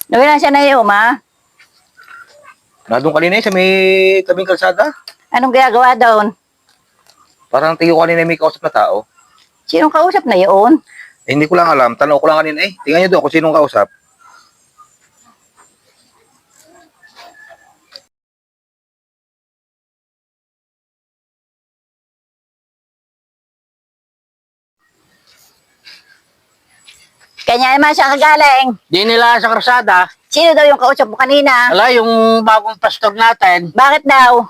Nawala siya na yung ma. Nandun kanina sa may tabing kalsada. Anong ginagawa doon? Parang tingin ko kanina may kausap na tao. Sinong kausap na yun? Eh, hindi ko lang alam. Tanong ko lang kanina tingnan nyo doon kung sinong kausap. Kanya naman siya kagaling. Di nila sa karsada. Sino daw yung kausap mo kanina? Wala, yung bagong pastor natin. Bakit daw?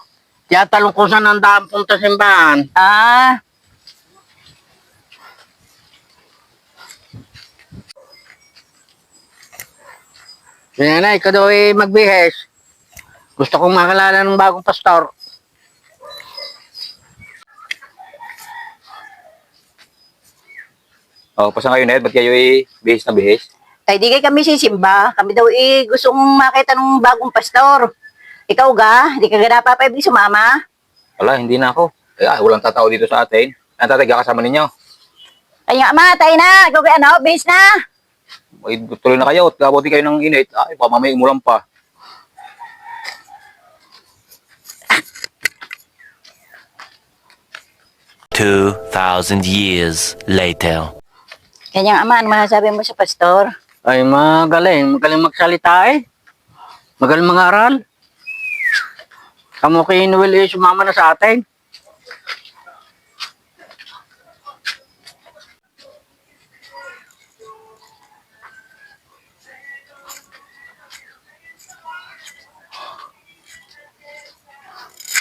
Tiyatalong kung saan ang daan punta simbahan. Ah, Nanay, ikaw daw magbihes. Gusto kong makilala ng bagong pastor. Oh, pasa ngayon Ed, ba't kayo bihis na bihis? ay di kay kami sisimba. Kami daw gustong makita ng bagong pastor. Ikaw ga? Di ka ga napapaibig sumama? Wala, hindi na ako. Walang tatao dito sa atin. Ang tatay, kakasama ninyo. Kaya ama, tayo na. Ikaw kay ano, base na. Ay, tuloy na kayo. Kabuti kayo ng init. Ay, pamamay umulan pa. $2,000 later. Kanya ama, ano masasabi mo sa pastor? Ay, magaling. Magaling magsalita eh. Magaling mangaral. Kamu kay Noel sumama na sa atin.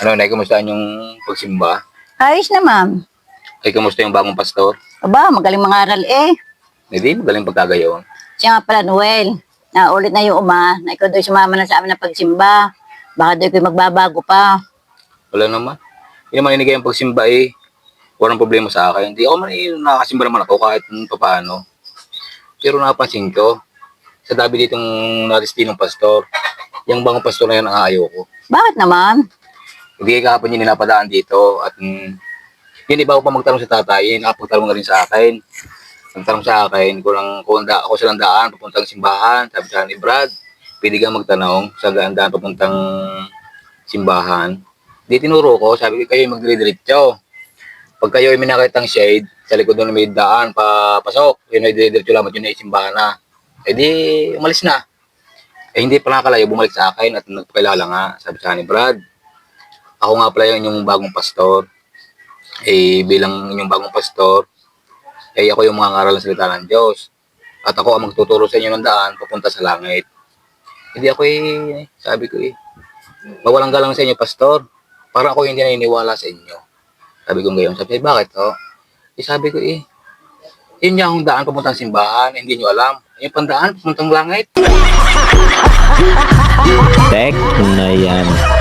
Ano, Nay, kumustahan yung pagsimba? Ayos naman. Ay, kumusta yung bagong pastor? Aba, magaling mangaral eh. Hindi, magaling pagkagayon. Siya nga pala, Noel. Naulit na yung uma na ikaw daw sumama na sa amin ng pagsimba. Baka daw ikaw magbabago pa. Wala naman. Hindi naman inigay ang pagsimba walang problema sa akin. Hindi ako man nakakasimba naman ako kahit paano. Pero napansin ko, sa dabi ditong naristinong pastor, yung bagong pastor na yan ang ayaw ko. Bakit naman? Hindi kahapon yung ninapadaan dito at yun iba ko pa magtanong sa tatay, nakapagtanong na rin sa akin. Nagtanong sa akin kung ako silang daan papuntang simbahan. Sabi sa ni Brad, pwede kang magtanong sa daan papuntang simbahan. Di tinuro ko, sabi ko kayo magdire-diretso. Pag kayo ay may nakitang shade, sa likod doon may daan, papasok. Yun ay dire-diretso lamang, yun ay simbahan na. Eh di, umalis na. Eh hindi pa nakakalayo, bumalik sa akin at nagpakilala nga. Sabi sa ni Brad, ako nga pala yung bagong pastor. Eh bilang inyong bagong pastor, eh ako yung mga ngaral ng salita ng Diyos. At ako ang magtuturo sa inyo ng daan papunta sa langit. Hindi ako sabi ko mawalang galang sa inyo, pastor. Parang ako hindi naniniwala sa inyo. Sabi ko ngayon, sabi bakit ho? Sabi ko yun yung daan papuntang simbahan, hindi nyo alam. Yung pandaan papuntang langit. Tek na yan.